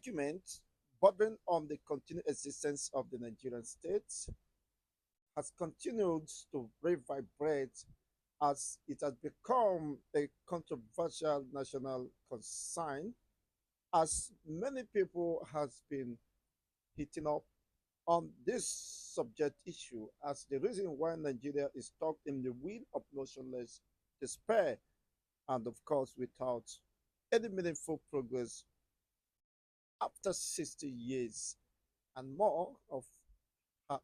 argument bordering on the continued existence of the Nigerian state has continued to reverberate as it has become a controversial national concern as many people has been hitting up on this subject issue as the reason why Nigeria is stuck in the wheel of motionless despair and of course without any meaningful progress after 60 years and more of her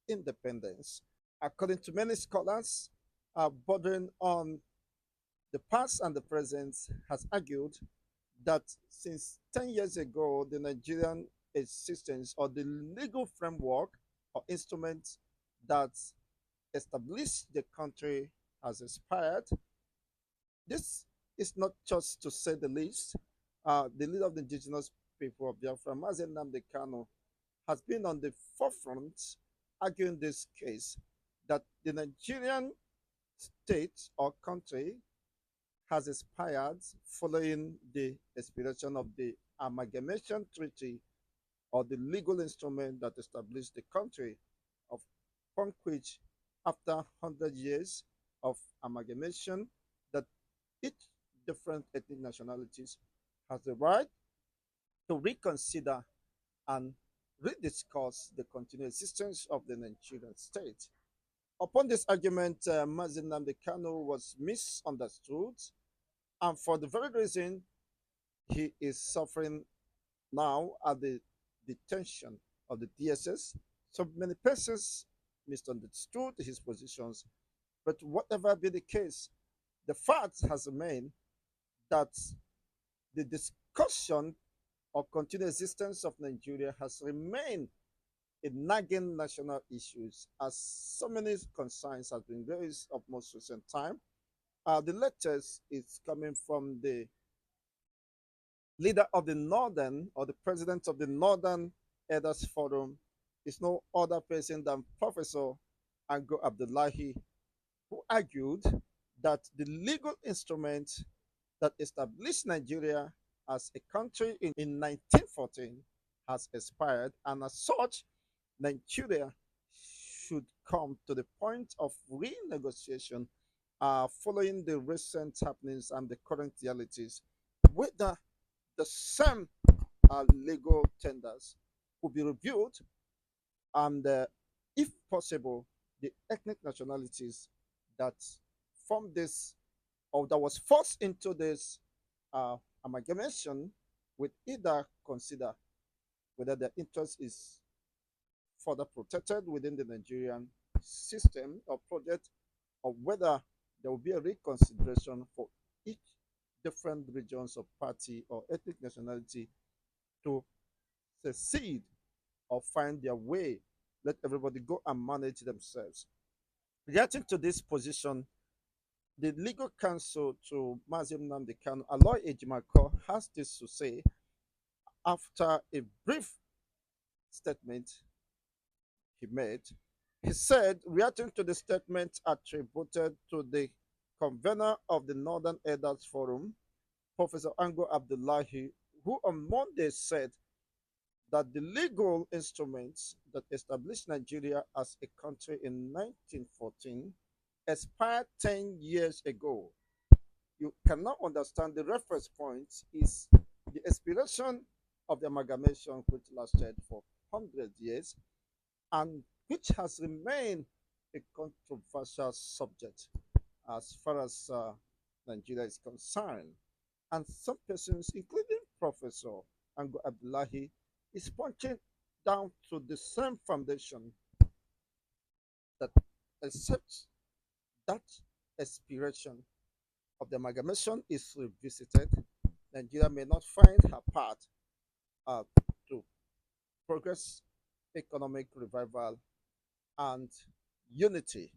independence. According to many scholars, bordering on the past and the present has argued that since 10 years ago, the Nigerian existence or the legal framework or instruments that established the country has expired. This is not just to say the least. The leader of the indigenous people of Biafra, Mazen Namde Kano, has been on the forefront arguing this case that the Nigerian state or country has expired following the expiration of the amalgamation treaty or the legal instrument that established the country of upon which after 100 years of amalgamation that each different ethnic nationalities has the right to reconsider and rediscuss the continued existence of the Nigerian state. Upon this argument, Mazin Nnamdi Kanu was misunderstood, and for the very reason he is suffering now at the detention of the DSS. So many persons misunderstood his positions, but whatever be the case, the fact has remained that the discussion or continued existence of Nigeria has remained a nagging national issues as so many concerns have been raised of most recent time. The latest is coming from the leader of the Northern or the president of the Northern Elders Forum is no other person than Professor Ango Abdullahi, who argued that the legal instrument that established Nigeria as a country in 1914 has expired, and as such, Nigeria should come to the point of renegotiation following the recent happenings and the current realities, whether the same legal tenders could be reviewed and, if possible, the ethnic nationalities that form this or that was forced into this amalgamation would either consider whether their interest is further protected within the Nigerian system or project, or whether there will be a reconsideration for each different regions of party or ethnic nationality to secede or find their way. Let everybody go and manage themselves. Reacting to this position, the legal counsel to Mazim Nnamdi Kanu, Aloy Ejimako, has this to say after a brief statement he made. He said, reacting to the statement attributed to the convener of the Northern Elders Forum, Professor Ango Abdullahi, who on Monday said that the legal instruments that established Nigeria as a country in 1914 expired 10 years ago. You cannot understand the reference point is the expiration of the amalgamation, which lasted for 100 years and which has remained a controversial subject as far as Nigeria is concerned. And some persons, including Professor Ango Abdullahi, is pointing down to the same foundation that except that expiration of the amalgamation is revisited, Nigeria may not find her path uh, to progress, economic revival, and unity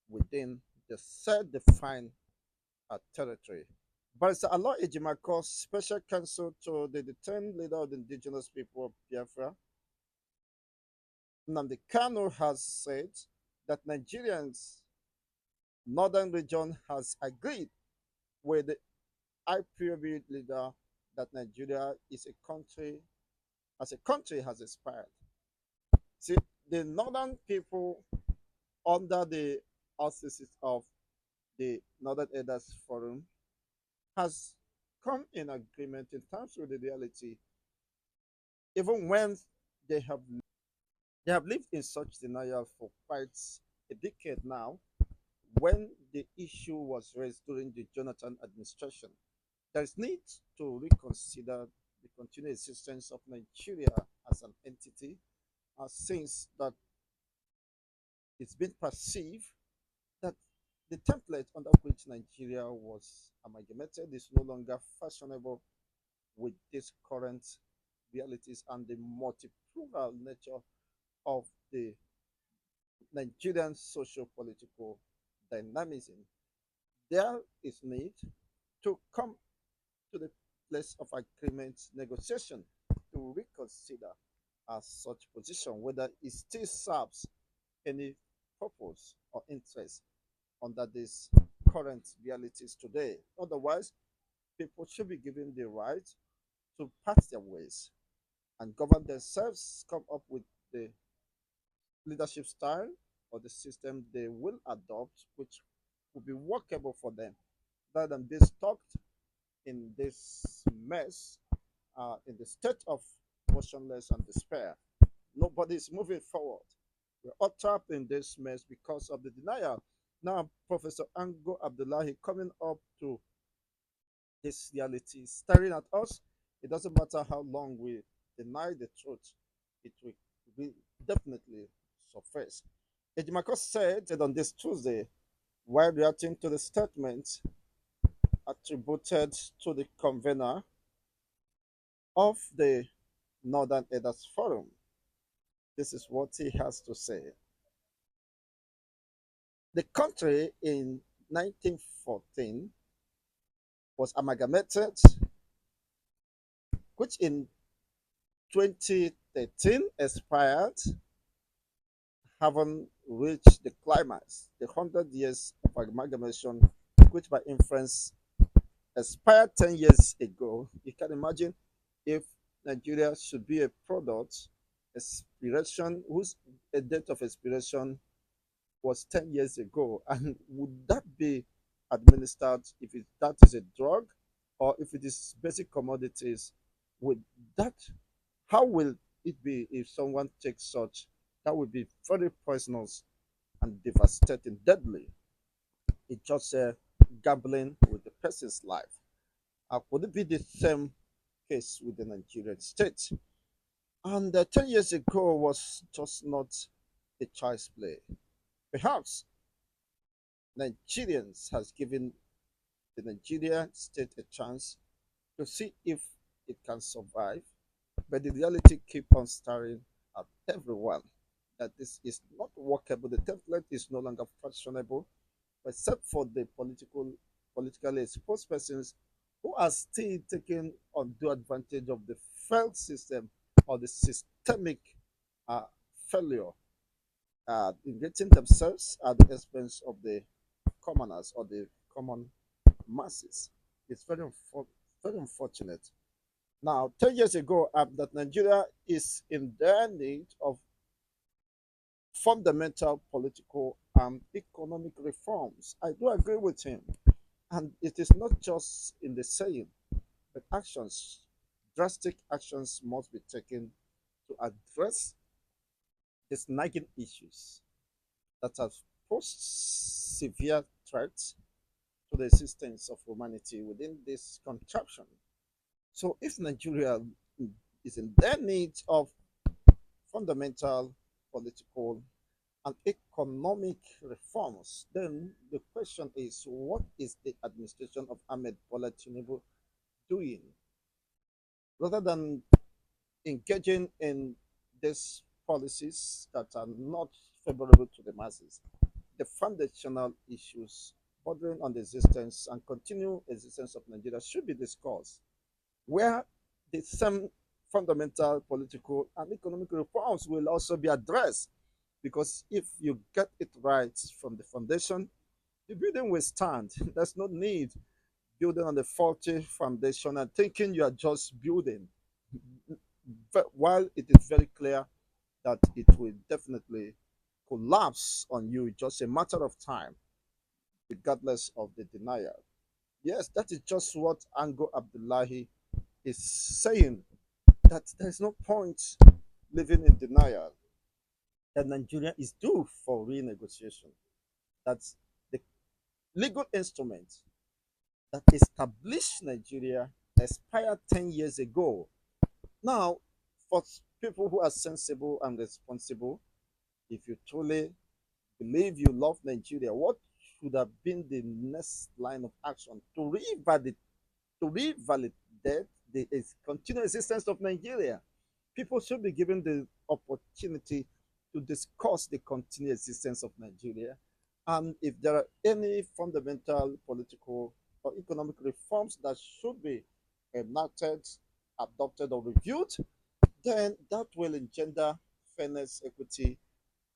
within the self-defined territory. Barrister Aloy Ejimako, Special Counsel to the detained leader of the indigenous people of Biafra, Nnamdi Kanu, has said that Nigerians northern region has agreed with the IPOB leader that Nigeria is a country as a country has expired. See, the northern people, under the auspices of the Northern Elders Forum, has come in agreement in terms with the reality, even when they have they have lived in such denial for quite a decade now. When the issue was raised during the Jonathan administration, there is need to reconsider the continued existence of Nigeria as an entity, since that it's been perceived that the template under which Nigeria was amalgamated is no longer fashionable with these current realities and the multi-plural nature of the Nigerian socio-political dynamism. There is need to come to the place of agreement negotiation to reconsider such position whether it still serves any purpose or interest under these current realities today. Otherwise, people should be given the right to part their ways and govern themselves, come up with the leadership style or the system they will adopt, which will be workable for them, rather than be stuck in this mess, in the state of motionless and despair. Nobody is moving forward. We're all trapped in this mess because of the denial. Now, Professor Ango Abdullahi coming up to this reality, staring at us. It doesn't matter how long we deny the truth, it will definitely surface. Ejimako said that on this Tuesday, while reacting to the statement attributed to the convener of the Northern Elders Forum, this is what he has to say. The country in 1914 was amalgamated, which in 2013 expired, having reached the climax, the 100 years of amalgamation, which by inference expired 10 years ago. You can imagine if Nigeria should be a product, expiration, whose a date of expiration was 10 years ago. And would that be administered if that is a drug or if it is basic commodities? Would that, how will it be if someone takes such? That would be very poisonous and devastating, deadly. It's just gambling with the person's life. Would it be the same case with the Nigerian state? And 10 years ago was just not a child's play. Perhaps Nigerians has given the Nigerian state a chance to see if it can survive, but the reality keep on staring at everyone that this is not workable. The template is no longer fashionable, except for the politically exposed persons who are still taking undue advantage of the failed system or the systemic uh, failure, ingratiating themselves at the expense of the commoners or the common masses. It's very unfortunate. Now, 10 years ago, that Nigeria is in dire need of fundamental political and economic reforms. I do agree with him. And it is not just in the saying, but actions, drastic actions must be taken to address these nagging issues that have posed severe threats to the existence of humanity within this contraption. So, if Nigeria is in their need of fundamental political and economic reforms, then the question is, what is the administration of Ahmed Bola Tinubu doing? Rather than engaging in these policies that are not favorable to the masses, the foundational issues bordering on the existence and continued existence of Nigeria should be discussed, where the same fundamental political and economic reforms will also be addressed. Because if you get it right from the foundation, the building will stand. There's no need building on the faulty foundation and thinking you are just building. while it is very clear that it will definitely collapse on you, just a matter of time, regardless of the denial. Yes, that is just what Ango Abdullahi is saying, that there's no point living in denial, that Nigeria is due for renegotiation, that the legal instrument that established Nigeria expired 10 years ago. Now, for people who are sensible and responsible, if you truly believe you love Nigeria, what should have been the next line of action to revalidate the continued existence of Nigeria? People should be given the opportunity to discuss the continued existence of Nigeria. And if there are any fundamental political or economic reforms that should be enacted, adopted, or reviewed, then that will engender fairness, equity,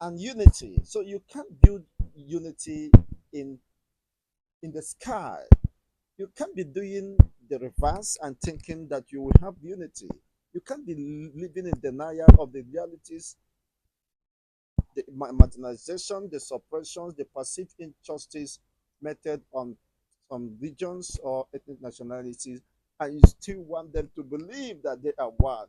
and unity. So you can't build unity in in the sky. You can't be doing the reverse and thinking that you will have unity. You can't be living in denial of the realities, the marginalization, the suppressions, the perceived injustice meted on some regions or ethnic nationalities, and you still want them to believe that they are one.